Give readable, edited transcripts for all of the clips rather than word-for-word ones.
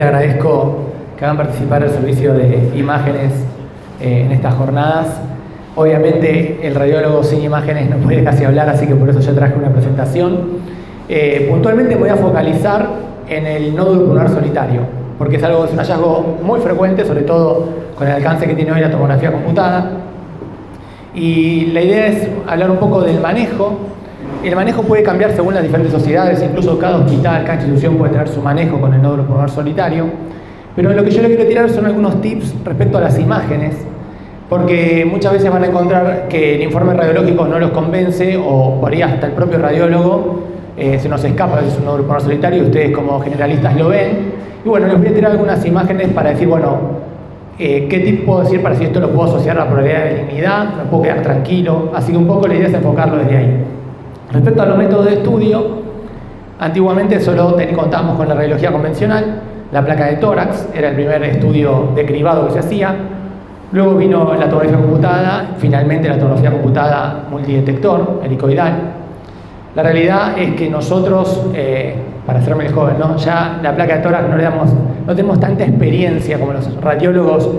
Te agradezco que hagan participar el servicio de imágenes en estas jornadas. Obviamente el radiólogo sin imágenes no puede casi hablar, así que por eso yo traje una presentación. Puntualmente me voy a focalizar en el nódulo pulmonar solitario, porque es un hallazgo muy frecuente, sobre todo con el alcance que tiene hoy la tomografía computada. Y la idea es hablar un poco del manejo. El manejo puede cambiar según las diferentes sociedades, incluso cada hospital, cada institución puede tener su manejo con el nódulo pulmonar solitario. Pero lo que yo le quiero tirar son algunos tips respecto a las imágenes, porque muchas veces van a encontrar que el informe radiológico no los convence, o por ahí hasta el propio radiólogo se nos escapa que es un nódulo pulmonar solitario y ustedes como generalistas lo ven. Y bueno, les voy a tirar algunas imágenes para decir, bueno, ¿qué tip puedo decir para si esto lo puedo asociar a la probabilidad de benignidad? ¿Me puedo quedar tranquilo? Así que un poco la idea es enfocarlo desde ahí. Respecto a los métodos de estudio, antiguamente solo contábamos con la radiología convencional, la placa de tórax era el primer estudio de cribado que se hacía, luego vino la tomografía computada, finalmente la tomografía computada multidetector, helicoidal. La realidad es que nosotros, para hacerme el joven, ¿no? Ya la placa de tórax no tenemos tanta experiencia como los radiólogos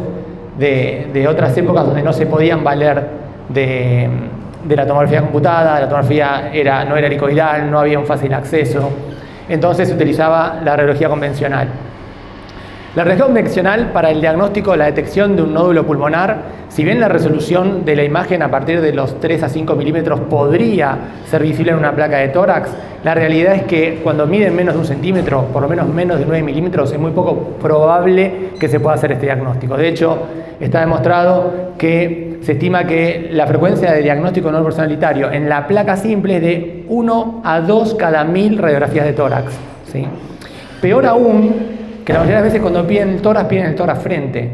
de otras épocas donde no se podían valer de la tomografía computada, la tomografía no era helicoidal, no había un fácil acceso, entonces se utilizaba la radiología convencional. La radiología convencional para el diagnóstico, la detección de un nódulo pulmonar, si bien la resolución de la imagen a partir de los 3 a 5 milímetros podría ser visible en una placa de tórax, la realidad es que cuando miden menos de 1 centímetro, por lo menos menos de 9 milímetros, es muy poco probable que se pueda hacer este diagnóstico. De hecho, está demostrado que se estima que la frecuencia de diagnóstico de nódulo solitario en la placa simple es de 1 a 2 cada 1000 radiografías de tórax, ¿sí? Peor aún, que la mayoría de las veces cuando piden el tórax frente.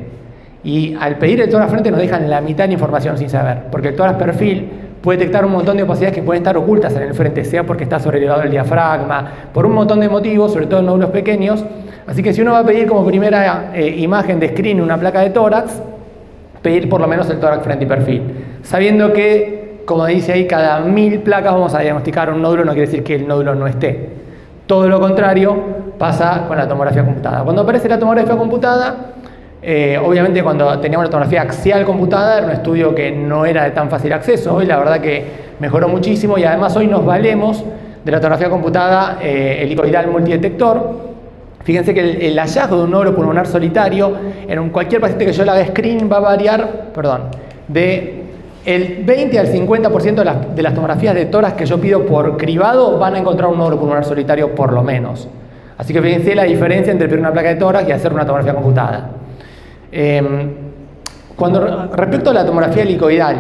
Y al pedir el tórax frente nos dejan la mitad de la información sin saber, porque el tórax perfil puede detectar un montón de opacidades que pueden estar ocultas en el frente, sea porque está sobrelevado el diafragma, por un montón de motivos, sobre todo en nódulos pequeños. Así que si uno va a pedir como primera imagen de screening una placa de tórax, pedir por lo menos el tórax frente y perfil, sabiendo que, como dice ahí, cada 1000 placas vamos a diagnosticar un nódulo, no quiere decir que el nódulo no esté. Todo lo contrario pasa con la tomografía computada. Cuando aparece la tomografía computada, obviamente cuando teníamos la tomografía axial computada era un estudio que no era de tan fácil acceso. Hoy la verdad que mejoró muchísimo y además hoy nos valemos de la tomografía computada helicoidal multidetector. Fíjense que el hallazgo de un nódulo pulmonar solitario en cualquier paciente que yo le haga screening va a variar, de el 20 al 50% de las tomografías de tórax que yo pido por cribado van a encontrar un nódulo pulmonar solitario por lo menos. Así que fíjense la diferencia entre pedir una placa de tórax y hacer una tomografía computada. Respecto a la tomografía helicoidal,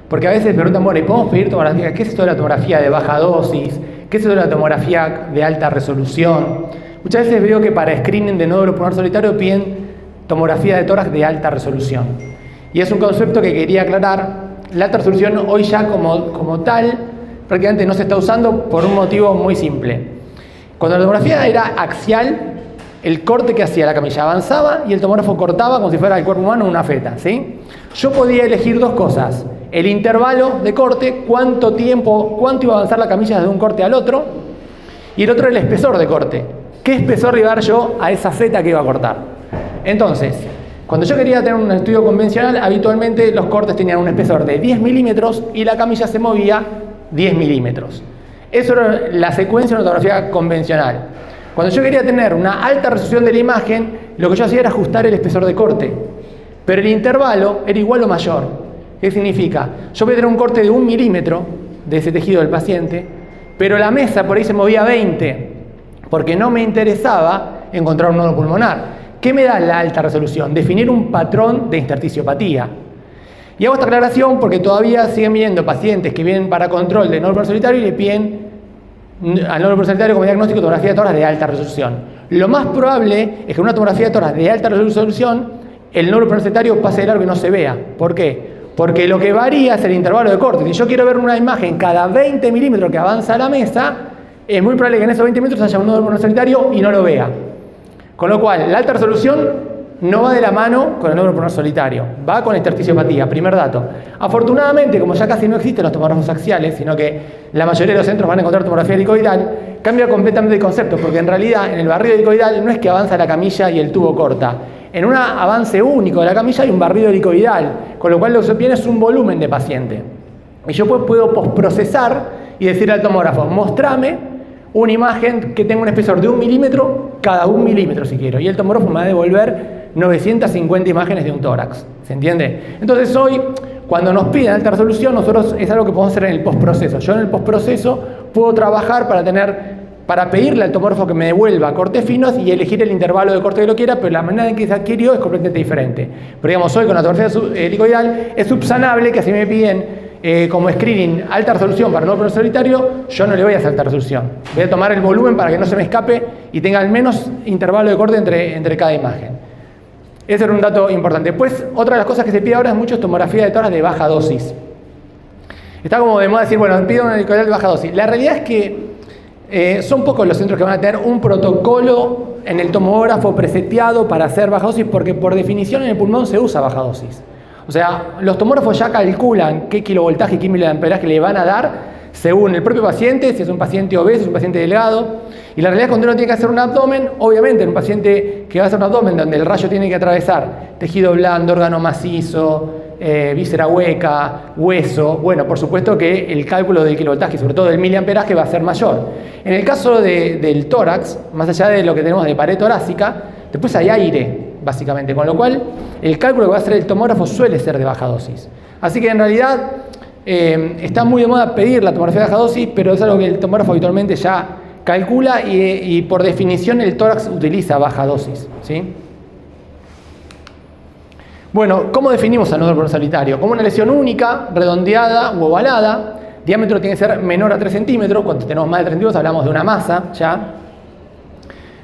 porque a veces me preguntan, bueno, ¿y podemos pedir tomografía? ¿Qué es esto de la tomografía de baja dosis? ¿Qué es esto de la tomografía de alta resolución? Muchas veces veo que para screening de nódulo pulmonar solitario piden tomografía de tórax de alta resolución. Y es un concepto que quería aclarar. La alta resolución hoy ya como tal prácticamente no se está usando por un motivo muy simple. Cuando la tomografía era axial, el corte que hacía la camilla avanzaba y el tomógrafo cortaba como si fuera el cuerpo humano una feta, ¿sí? Yo podía elegir dos cosas: el intervalo de corte, cuánto iba a avanzar la camilla desde un corte al otro, y el otro el espesor de corte, qué espesor iba a dar yo a esa feta que iba a cortar. Entonces, cuando yo quería tener un estudio convencional, habitualmente los cortes tenían un espesor de 10 milímetros y la camilla se movía 10 milímetros. Eso era la secuencia de una tomografía convencional. Cuando yo quería tener una alta resolución de la imagen, lo que yo hacía era ajustar el espesor de corte, pero el intervalo era igual o mayor. ¿Qué significa? Yo voy a tener un corte de 1 milímetro de ese tejido del paciente, pero la mesa por ahí se movía 20, porque no me interesaba encontrar un nódulo pulmonar. ¿Qué me da la alta resolución? Definir un patrón de intersticiopatía. Y hago esta aclaración porque todavía siguen viniendo pacientes que vienen para control de nódulo pulmonar solitario y le piden al nódulo pulmonar solitario como diagnóstico tomografía de tórax de alta resolución. Lo más probable es que en una tomografía de tórax de alta resolución el nódulo pulmonar solitario pase de largo y no se vea. ¿Por qué? Porque lo que varía es el intervalo de corte. Si yo quiero ver una imagen cada 20 milímetros que avanza la mesa, es muy probable que en esos 20 milímetros haya un nódulo pulmonar solitario y no lo vea. Con lo cual, la alta resolución no va de la mano con el nódulo pulmonar solitario, va con esterticiopatía, primer dato. Afortunadamente, como ya casi no existen los tomógrafos axiales, sino que la mayoría de los centros van a encontrar tomografía helicoidal, cambia completamente el concepto, porque en realidad en el barrido helicoidal no es que avanza la camilla y el tubo corta. En un avance único de la camilla hay un barrido helicoidal, con lo cual lo que se obtiene es un volumen de paciente. Y yo puedo posprocesar y decir al tomógrafo, mostrame una imagen que tenga un espesor de 1 milímetro cada 1 milímetro si quiero. Y el tomógrafo me va a devolver 950 imágenes de un tórax. ¿Se entiende? Entonces hoy, cuando nos piden alta resolución, nosotros es algo que podemos hacer en el postproceso. Yo en el postproceso puedo trabajar para pedirle al tomógrafo que me devuelva cortes finos y elegir el intervalo de corte que lo quiera, pero la manera en que se adquirió es completamente diferente. Pero digamos, hoy con la tomografía helicoidal es subsanable que así me piden como screening alta resolución para nódulo solitario, yo no le voy a hacer alta resolución. Voy a tomar el volumen para que no se me escape y tenga al menos intervalo de corte entre cada imagen. Ese era un dato importante. Después, otra de las cosas que se pide ahora es mucho tomografía de tórax de baja dosis. Está como de moda decir, bueno, pido una helicoidal de baja dosis. La realidad es que son pocos los centros que van a tener un protocolo en el tomógrafo preseteado para hacer baja dosis, porque por definición en el pulmón se usa baja dosis. O sea, los tomógrafos ya calculan qué kilovoltaje y qué miliamperaje le van a dar según el propio paciente, si es un paciente obeso, si es un paciente delgado. Y la realidad es que cuando uno tiene que hacer un abdomen, obviamente en un paciente que va a hacer un abdomen donde el rayo tiene que atravesar tejido blando, órgano macizo, víscera hueca, hueso, bueno, por supuesto que el cálculo del kilovoltaje, sobre todo del miliamperaje, va a ser mayor. En el caso del tórax, más allá de lo que tenemos de pared torácica, después hay aire, básicamente, con lo cual el cálculo que va a hacer el tomógrafo suele ser de baja dosis. Así que en realidad está muy de moda pedir la tomografía de baja dosis, pero es algo que el tomógrafo habitualmente ya calcula y por definición el tórax utiliza baja dosis, ¿sí? Bueno, ¿cómo definimos al nódulo pulmonar solitario? Como una lesión única, redondeada u ovalada, diámetro tiene que ser menor a 3 centímetros, cuando tenemos más de 3 centímetros hablamos de una masa, ya.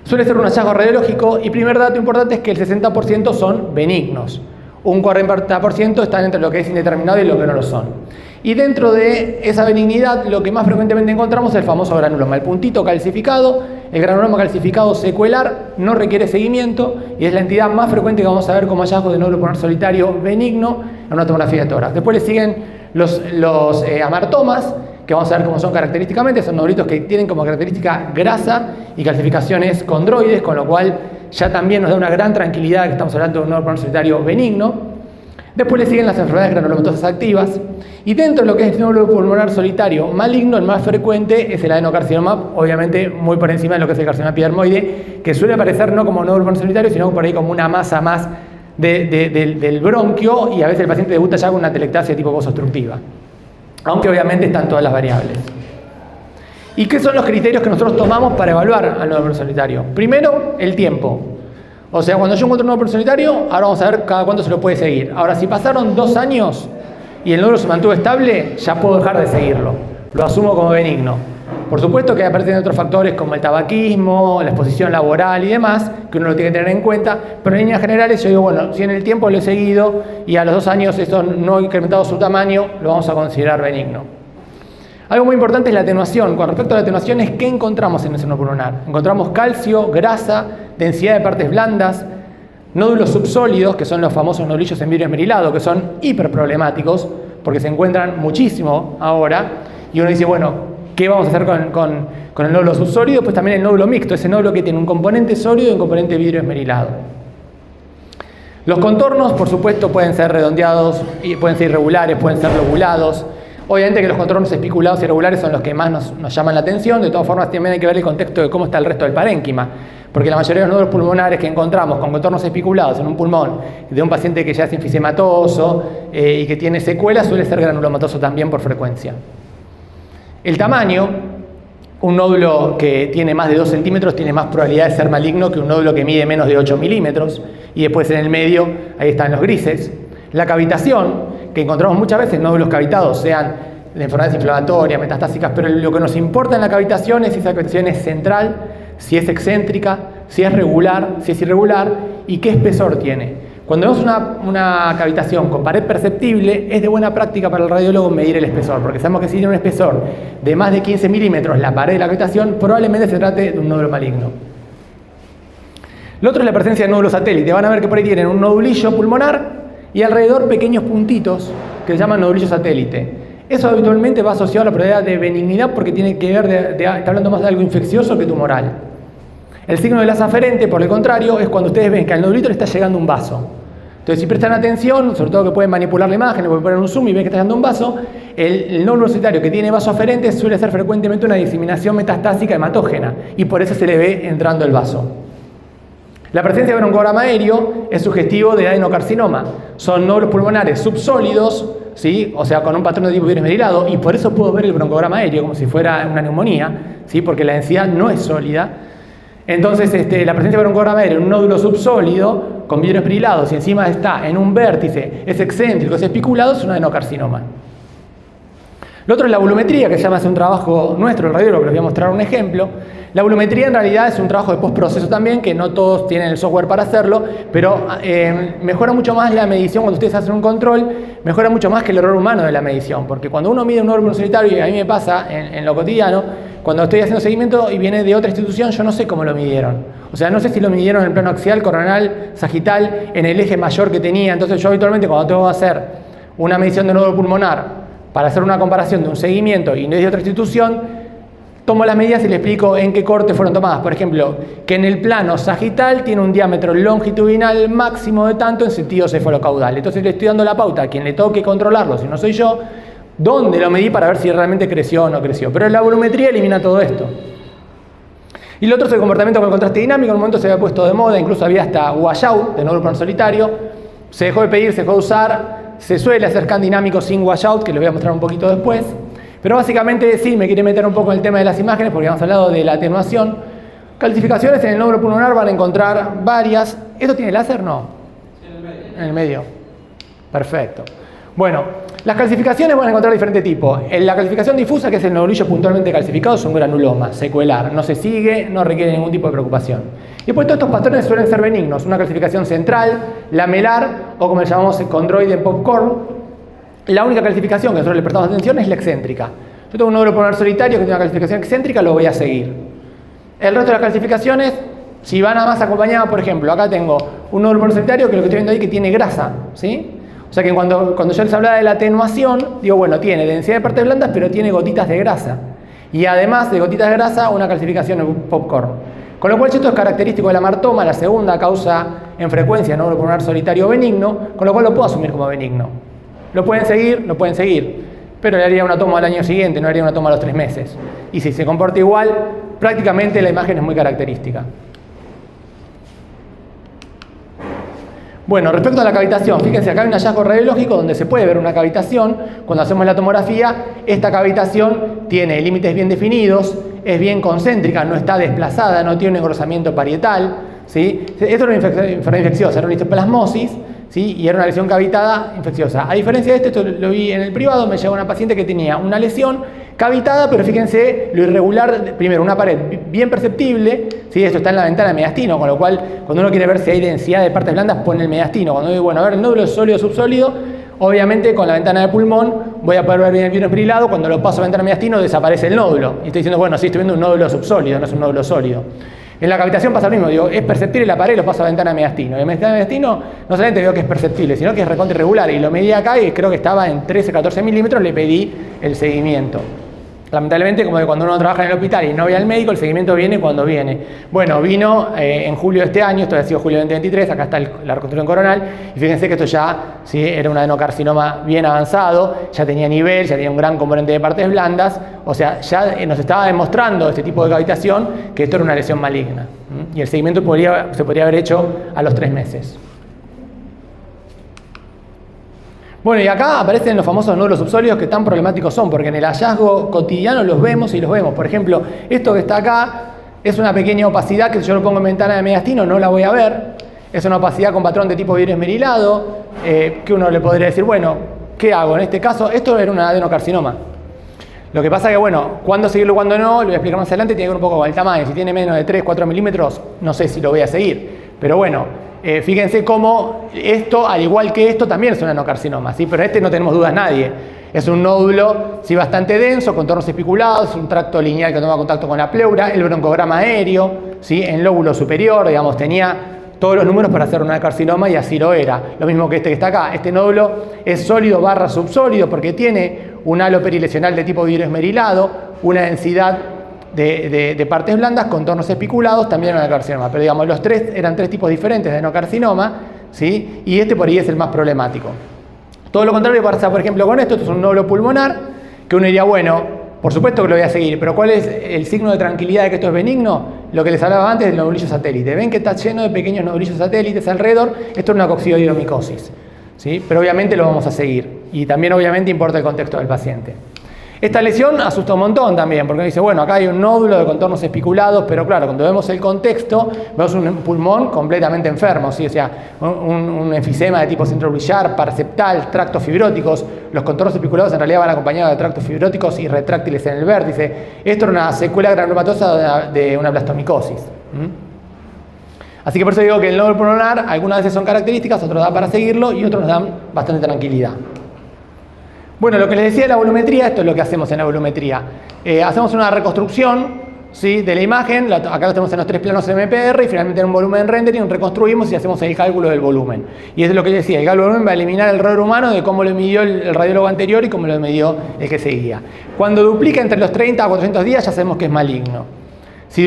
Suele ser un hallazgo radiológico y primer dato importante es que el 60% son benignos. Un 40% están entre lo que es indeterminado y lo que no lo son. Y dentro de esa benignidad, lo que más frecuentemente encontramos es el famoso granuloma, el puntito calcificado. El granuloma calcificado secuelar no requiere seguimiento y es la entidad más frecuente que vamos a ver como hallazgo de nódulo pulmonar solitario benigno en una tomografía de tórax. Después le siguen los amartomas, que vamos a ver cómo son característicamente. Son nódulos que tienen como característica grasa y calcificaciones condroides, con lo cual ya también nos da una gran tranquilidad que estamos hablando de un nódulo pulmonar solitario benigno. Después le siguen las enfermedades granulomatosas activas. Y dentro de lo que es el nódulo pulmonar solitario maligno, el más frecuente es el adenocarcinoma, obviamente muy por encima de lo que es el carcinoma epidermoide, que suele aparecer no como nódulo pulmonar solitario, sino por ahí como una masa más del bronquio, y a veces el paciente debuta ya con una telectasia tipo obstructiva. Aunque obviamente están todas las variables. ¿Y qué son los criterios que nosotros tomamos para evaluar al nódulo pulmonar solitario? Primero, el tiempo. O sea, cuando yo encuentro un nódulo pulmonar solitario, ahora vamos a ver cada cuánto se lo puede seguir. Ahora, si pasaron 2 años y el nódulo se mantuvo estable, ya puedo dejar de seguirlo. Lo asumo como benigno. Por supuesto que aparecen otros factores como el tabaquismo, la exposición laboral y demás, que uno lo tiene que tener en cuenta, pero en líneas generales yo digo, bueno, si en el tiempo lo he seguido y a los 2 años esto no ha incrementado su tamaño, lo vamos a considerar benigno. Algo muy importante es la atenuación. Con respecto a la atenuación es qué encontramos en el seno pulmonar. Encontramos calcio, grasa, densidad de partes blandas, nódulos subsólidos, que son los famosos nodulillos en vidrio esmerilado, que son hiperproblemáticos, porque se encuentran muchísimo ahora, y uno dice, bueno, ¿qué vamos a hacer con el nódulo subsólido? Pues también el nódulo mixto, ese nódulo que tiene un componente sólido y un componente vidrio esmerilado. Los contornos, por supuesto, pueden ser redondeados, y pueden ser irregulares, pueden ser lobulados. Obviamente que los contornos espiculados y irregulares son los que más nos llaman la atención. De todas formas, también hay que ver el contexto de cómo está el resto del parénquima, porque la mayoría de los nódulos pulmonares que encontramos con contornos espiculados en un pulmón de un paciente que ya es enfisematoso y que tiene secuelas suele ser granulomatoso también por frecuencia. El tamaño, un nódulo que tiene más de 2 centímetros tiene más probabilidad de ser maligno que un nódulo que mide menos de 8 milímetros, y después en el medio ahí están los grises. La cavitación, que encontramos muchas veces nódulos cavitados, sean de enfermedades inflamatorias, metastásicas, pero lo que nos importa en la cavitación es si esa cavitación es central, si es excéntrica, si es regular, si es irregular y qué espesor tiene. Cuando vemos una cavitación con pared perceptible, es de buena práctica para el radiólogo medir el espesor, porque sabemos que si tiene un espesor de más de 15 milímetros la pared de la cavitación, probablemente se trate de un nódulo maligno. Lo otro es la presencia de nódulos satélites. Van a ver que por ahí tienen un nodulillo pulmonar y alrededor pequeños puntitos que se llaman nodulillo satélite. Eso habitualmente va asociado a la probabilidad de benignidad porque tiene que ver, está hablando más de algo infeccioso que tumoral. El signo de las aferente, por el contrario, es cuando ustedes ven que al nodulito le está llegando un vaso. Entonces, si prestan atención, sobre todo que pueden manipular la imagen, le pueden poner un zoom y ven que está llegando un vaso, el nódulo solitario que tiene vaso aferente suele ser frecuentemente una diseminación metastásica hematógena y por eso se le ve entrando el vaso. La presencia de broncograma aéreo es sugestivo de adenocarcinoma. Son nódulos pulmonares subsólidos, ¿sí? O sea, con un patrón de tipo virus esmerilado, y por eso puedo ver el broncograma aéreo como si fuera una neumonía, ¿sí? Porque la densidad no es sólida. Entonces, la presencia de broncograma aéreo en un nódulo subsólido con vidrio esmerilado, si encima está en un vértice, es excéntrico, es espiculado, es un adenocarcinoma. Lo otro es la volumetría, que se llama, es un trabajo nuestro, el radiólogo, les voy a mostrar un ejemplo. La volumetría en realidad es un trabajo de postproceso también, que no todos tienen el software para hacerlo, pero mejora mucho más la medición cuando ustedes hacen un control, mejora mucho más que el error humano de la medición, porque cuando uno mide un órgano solitario, y a mí me pasa en lo cotidiano, cuando estoy haciendo seguimiento y viene de otra institución, yo no sé cómo lo midieron. O sea, no sé si lo midieron en el plano axial, coronal, sagital, en el eje mayor que tenía. Entonces yo habitualmente cuando tengo que hacer una medición de nódulo pulmonar para hacer una comparación de un seguimiento y no es de otra institución, tomo las medidas y le explico en qué corte fueron tomadas. Por ejemplo, que en el plano sagital tiene un diámetro longitudinal máximo de tanto en sentido cefalocaudal. Entonces le estoy dando la pauta a quien le toque controlarlo, si no soy yo, dónde lo medí para ver si realmente creció o no creció. Pero la volumetría elimina todo esto. Y lo otro es el comportamiento con el contraste dinámico. En un momento se había puesto de moda, incluso había hasta washout de nódulo pulmonar solitario. Se dejó de pedir, se dejó de usar. Se suele hacer scan dinámico sin washout, que les voy a mostrar un poquito después. Pero básicamente sí, me quiere meter un poco en el tema de las imágenes porque hemos hablado de la atenuación. Calcificaciones en el nódulo pulmonar van a encontrar varias. ¿Esto tiene láser? No. En el medio. En el medio. Perfecto. Bueno, las calcificaciones van a encontrar diferentes tipos. En la calcificación difusa, que es el nodulillo puntualmente calcificado, es un granuloma secuelar. No se sigue, no requiere ningún tipo de preocupación. Y después todos estos patrones suelen ser benignos. Una calcificación central, lamelar o como le llamamos condroide en popcorn. La única calcificación que nosotros le prestamos atención es la excéntrica. Yo tengo un nódulo pulmonar solitario que tiene una calcificación excéntrica, lo voy a seguir. El resto de las calcificaciones, si van a más acompañadas, por ejemplo, acá tengo un nódulo pulmonar solitario que lo que estoy viendo ahí que tiene grasa, ¿sí? O sea que cuando yo les hablaba de la atenuación, digo, bueno, tiene densidad de partes blandas, pero tiene gotitas de grasa. Y además de gotitas de grasa, una calcificación en popcorn. Con lo cual, esto es característico de la martoma, la segunda causa en frecuencia, nódulo pulmonar solitario benigno, con lo cual lo puedo asumir como benigno. Lo pueden seguir, pero le haría una toma al año siguiente, no haría una toma a los 3 meses. Y si se comporta igual, prácticamente la imagen es muy característica. Bueno, respecto a la cavitación, fíjense, acá hay un hallazgo radiológico donde se puede ver una cavitación. Cuando hacemos la tomografía, esta cavitación tiene límites bien definidos, es bien concéntrica, no está desplazada, no tiene un engrosamiento parietal, ¿sí? Esto era una enfermedad infecciosa, era una histoplasmosis, ¿sí? Y era una lesión cavitada infecciosa. A diferencia de esto lo vi en el privado, me llegó una paciente que tenía una lesión cavitada, pero fíjense lo irregular, primero una pared bien perceptible, ¿sí? Esto está en la ventana de mediastino, con lo cual cuando uno quiere ver si hay densidad de partes blandas pone el mediastino. Cuando digo, bueno, a ver, el nódulo es sólido o subsólido, obviamente con la ventana de pulmón voy a poder ver bien el vidrio esmerilado, cuando lo paso a ventana de mediastino desaparece el nódulo. Y estoy diciendo, bueno, sí, estoy viendo un nódulo subsólido, no es un nódulo sólido. En la cavitación pasa lo mismo, digo, es perceptible la pared y lo paso a ventana de mediastino. Y en ventana de mediastino no solamente veo que es perceptible, sino que es recontra irregular. Y lo medí acá y creo que estaba en 13-14 milímetros, le pedí el seguimiento. Lamentablemente, como que cuando uno trabaja en el hospital y no ve al médico, el seguimiento viene cuando viene. Bueno, vino en julio de este año, esto ha sido julio de 2023, acá está la reconstrucción coronal, y fíjense que esto ya ¿sí? Era un adenocarcinoma bien avanzado, ya tenía nivel, ya tenía un gran componente de partes blandas, o sea, ya nos estaba demostrando este tipo de cavitación que esto era una lesión maligna. Y el seguimiento se podría haber hecho a los 3 meses. Bueno, y acá aparecen los famosos nódulos subsólidos que tan problemáticos son, porque en el hallazgo cotidiano los vemos y los vemos. Por ejemplo, esto que está acá es una pequeña opacidad que si yo lo pongo en ventana de mediastino no la voy a ver. Es una opacidad con patrón de tipo vidrio esmerilado, que uno le podría decir, bueno, ¿qué hago? En este caso, esto era un adenocarcinoma. Lo que pasa que, bueno, cuándo seguirlo y cuándo no, lo voy a explicar más adelante, tiene que ver un poco con el tamaño. Si tiene menos de 3-4 milímetros, no sé si lo voy a seguir. Pero bueno, fíjense cómo esto, al igual que esto, también es un adenocarcinoma, ¿sí? Pero no tenemos dudas nadie. Es un nódulo sí, bastante denso, contornos espiculados, un tracto lineal que toma contacto con la pleura, el broncograma aéreo, ¿sí? En lóbulo superior, digamos, tenía todos los números para hacer un adenocarcinoma y así lo era. Lo mismo que este que está acá. Este nódulo es sólido barra subsólido porque tiene un halo perilesional de tipo vidrio esmerilado, una densidad de partes blandas, contornos espiculados, también un adenocarcinoma. Pero digamos, los tres eran tres tipos diferentes de adenocarcinoma, ¿sí? Y este por ahí es el más problemático. Todo lo contrario pasa, por ejemplo, con esto. Esto es un nódulo pulmonar, que uno diría, bueno, por supuesto que lo voy a seguir, pero ¿cuál es el signo de tranquilidad de que esto es benigno? Lo que les hablaba antes del nodulillo satélite. Ven que está lleno de pequeños nodulillos satélites alrededor. Esto es una coccidioidomicosis, ¿sí? Pero obviamente lo vamos a seguir. Y también obviamente importa el contexto del paciente. Esta lesión asusta un montón también, porque uno dice, bueno, acá hay un nódulo de contornos espiculados, pero claro, cuando vemos el contexto, vemos un pulmón completamente enfermo, ¿sí? O sea, un enfisema de tipo centrobillar, paraseptal, tractos fibróticos. Los contornos espiculados en realidad van acompañados de tractos fibróticos y retráctiles en el vértice. Esto era una secuela granulomatosa de una blastomicosis. Así que por eso digo que el nódulo pulmonar algunas veces son características, otros dan para seguirlo y otros nos dan bastante tranquilidad. Bueno, lo que les decía de la volumetría, esto es lo que hacemos en la volumetría. Hacemos una reconstrucción, ¿sí? De la imagen, acá lo tenemos en los tres planos MPR y finalmente en un volumen rendering reconstruimos y hacemos el cálculo del volumen. Y eso es lo que les decía, el cálculo del volumen va a eliminar el error humano de cómo lo midió el radiólogo anterior y cómo lo midió el que seguía. Cuando duplica entre los 30 a 400 días ya sabemos que es maligno. Si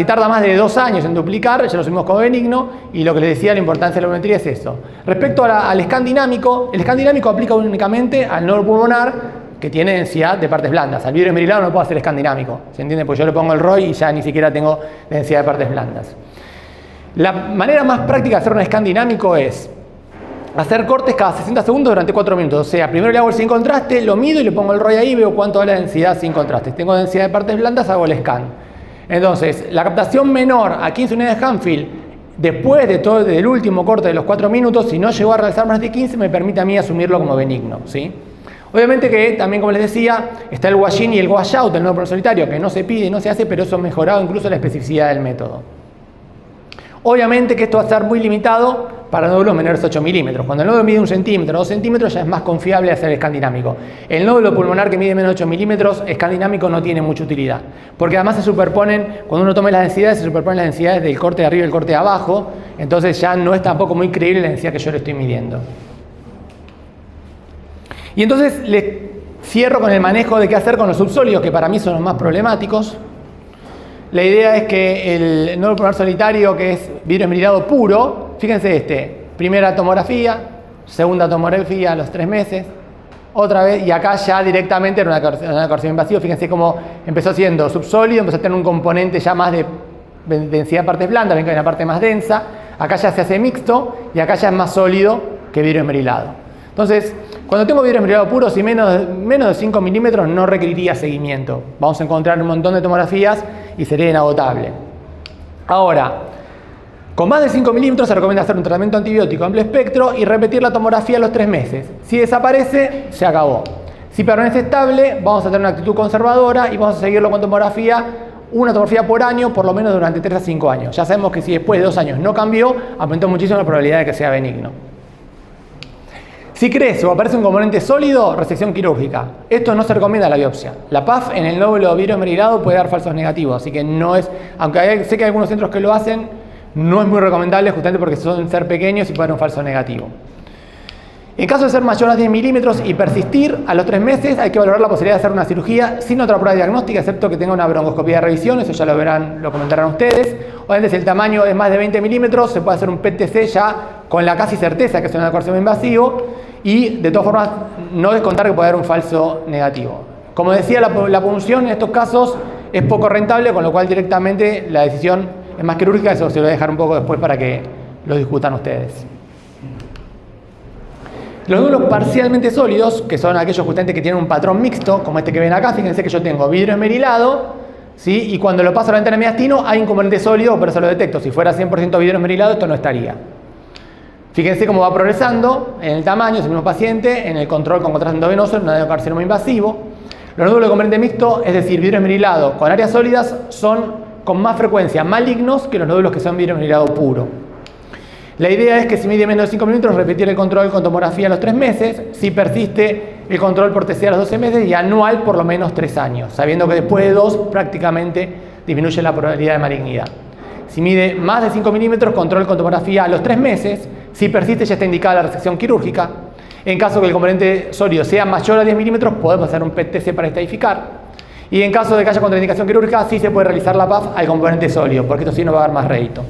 tarda más de 2 años en duplicar, ya lo subimos como benigno, y lo que les decía, la importancia de la volumetría es eso. Respecto al scan dinámico, el scan dinámico aplica únicamente al nódulo pulmonar que tiene densidad de partes blandas. Al vidrio esmerilado no puedo hacer scan dinámico, ¿se entiende? Porque yo le pongo el ROI y ya ni siquiera tengo densidad de partes blandas. La manera más práctica de hacer un scan dinámico es hacer cortes cada 60 segundos durante 4 minutos. O sea, primero le hago el sin contraste, lo mido y le pongo el ROI ahí y veo cuánto da la densidad sin contraste. Si tengo densidad de partes blandas, hago el scan. Entonces, la captación menor a 15 unidades de Hanfield, después del último corte de los 4 minutos, si no llegó a realizar más de 15, me permite a mí asumirlo como benigno, ¿sí? Obviamente que también, como les decía, está el wash-in y el wash-out del nódulo solitario, que no se pide y no se hace, pero eso ha mejorado incluso la especificidad del método. Obviamente que esto va a estar muy limitado para nódulos menores de 8 milímetros. Cuando el nódulo mide 1 centímetro o 2 centímetros ya es más confiable hacer el scan dinámico. El nódulo pulmonar que mide menos de 8 milímetros, scan dinámico no tiene mucha utilidad. Porque además se superponen, cuando uno toma las densidades, se superponen las densidades del corte de arriba y el corte de abajo. Entonces ya no es tampoco muy creíble la densidad que yo le estoy midiendo. Y entonces les cierro con el manejo de qué hacer con los subsólidos, que para mí son los más problemáticos. La idea es que el nódulo pulmonar solitario, que es vidrio esmerilado puro, fíjense primera tomografía, segunda tomografía a los 3 meses, otra vez, y acá ya directamente era una carcinoma invasivo. Fíjense cómo empezó siendo subsólido, empezó a tener un componente ya más de densidad de partes blandas, ven que hay una parte más densa, acá ya se hace mixto y acá ya es más sólido que vidrio esmerilado. Entonces, cuando tengo vidrio esmerilado puro, si menos de 5 milímetros no requeriría seguimiento. Vamos a encontrar un montón de tomografías y sería inagotable. Ahora, con más de 5 milímetros se recomienda hacer un tratamiento antibiótico amplio espectro y repetir la tomografía a los 3 meses. Si desaparece, se acabó. Si permanece estable, vamos a tener una actitud conservadora y vamos a seguirlo con tomografía, una tomografía por año, por lo menos durante 3 a 5 años. Ya sabemos que si después de 2 años no cambió, aumentó muchísimo la probabilidad de que sea benigno. Si crece o aparece un componente sólido, resección quirúrgica. Esto no se recomienda la biopsia. La PAF en el nódulo vidrio esmerilado puede dar falsos negativos, así que no es, aunque sé que hay algunos centros que lo hacen, no es muy recomendable justamente porque suelen ser pequeños y puede dar un falso negativo. En caso de ser mayor a 10 milímetros y persistir, a los 3 meses hay que valorar la posibilidad de hacer una cirugía sin otra prueba diagnóstica, excepto que tenga una broncoscopía de revisión, eso ya lo verán, lo comentarán ustedes. Obviamente si el tamaño es más de 20 milímetros, se puede hacer un PET-TC ya con la casi certeza que es un adenocarcinoma invasivo y de todas formas no descontar que puede haber un falso negativo. Como decía, la punción en estos casos es poco rentable, con lo cual directamente la decisión es más quirúrgica, eso se lo voy a dejar un poco después para que lo discutan ustedes. Los nódulos parcialmente sólidos, que son aquellos justamente que tienen un patrón mixto, como este que ven acá, fíjense que yo tengo vidrio esmerilado, ¿sí? Y cuando lo paso a la ventana de mediastino hay un componente sólido, por eso lo detecto. Si fuera 100% vidrio esmerilado, esto no estaría. Fíjense cómo va progresando en el tamaño, es el mismo paciente, en el control con contraste endovenoso, en un adenocarcinoma invasivo. Los nódulos de componente mixto, es decir, vidrio esmerilado con áreas sólidas, son con más frecuencia malignos que los nódulos que son vidrio esmerilado puro. La idea es que si mide menos de 5 milímetros, repetir el control con tomografía a los 3 meses, si persiste el control por TC a los 12 meses y anual por lo menos 3 años, sabiendo que después de 2 prácticamente disminuye la probabilidad de malignidad. Si mide más de 5 milímetros, control con tomografía a los 3 meses. Si persiste, ya está indicada la resección quirúrgica. En caso que el componente sólido sea mayor a 10 milímetros, podemos hacer un PET-TC para estadificar. Y en caso de que haya contraindicación quirúrgica, sí se puede realizar la PAF al componente sólido, porque esto sí nos va a dar más rédito.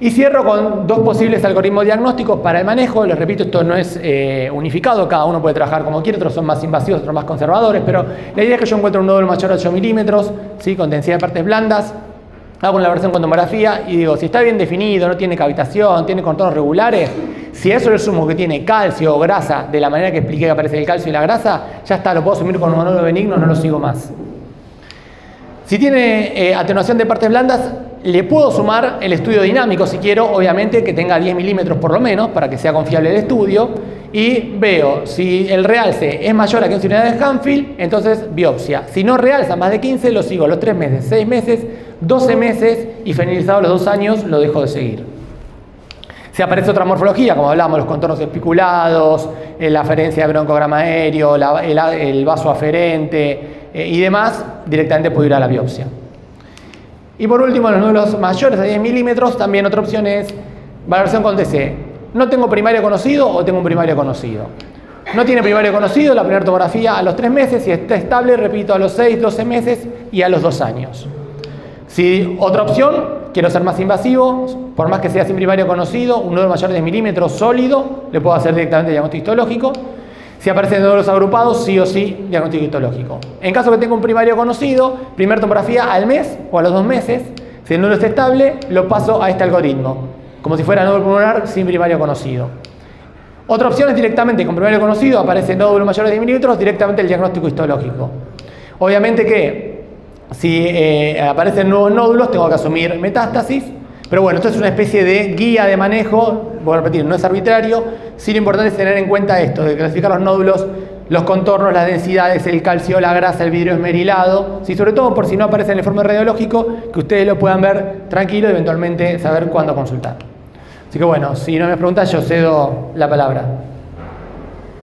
Y cierro con 2 posibles algoritmos diagnósticos para el manejo. Les repito, esto no es unificado, cada uno puede trabajar como quiere, otros son más invasivos, otros más conservadores, pero la idea es que yo encuentro un nódulo mayor a 8 milímetros, ¿sí? Con densidad de partes blandas, hago una versión con tomografía y digo, si está bien definido, no tiene cavitación, tiene contornos regulares, si a eso le sumo que tiene calcio o grasa, de la manera que expliqué que aparece el calcio y la grasa, ya está, lo puedo asumir con un nódulo benigno, no lo sigo más. Si tiene atenuación de partes blandas, le puedo sumar el estudio dinámico si quiero, obviamente que tenga 10 milímetros por lo menos, para que sea confiable el estudio, y veo si el realce es mayor a 15 unidades de Hanfield, entonces biopsia. Si no realza más de 15, lo sigo los 3 meses, 6 meses, 12 meses y finalizado los 2 años, lo dejo de seguir. Si aparece otra morfología, como hablábamos, los contornos espiculados, la aferencia de broncograma aéreo, el vaso aferente y demás, directamente puedo ir a la biopsia. Y por último, los nódulos mayores a 10 milímetros, también otra opción es valoración con TC. No tengo primario conocido o tengo un primario conocido. No tiene primario conocido, la primera tomografía a los 3 meses, si está estable, repito, a los 6, 12 meses y a los 2 años. Si otra opción, quiero ser más invasivo, por más que sea sin primario conocido, un nódulo mayor de 10 milímetros sólido, le puedo hacer directamente diagnóstico histológico. Si aparecen nódulos agrupados, sí o sí, diagnóstico histológico. En caso que tenga un primario conocido, primera tomografía al mes o a los 2 meses. Si el nódulo está estable, lo paso a este algoritmo, como si fuera nódulo pulmonar sin primario conocido. Otra opción es directamente con primario conocido, aparece nódulo mayor de 10 milímetros, directamente el diagnóstico histológico. Obviamente que si aparecen nuevos nódulos, tengo que asumir metástasis. Pero bueno, esto es una especie de guía de manejo, voy a repetir, no es arbitrario, sí lo importante es tener en cuenta esto, de clasificar los nódulos, los contornos, las densidades, el calcio, la grasa, el vidrio esmerilado, ¿sí? Sobre todo por si no aparece en el informe radiológico, que ustedes lo puedan ver tranquilo y eventualmente saber cuándo consultar. Así que bueno, si no me preguntan, yo cedo la palabra.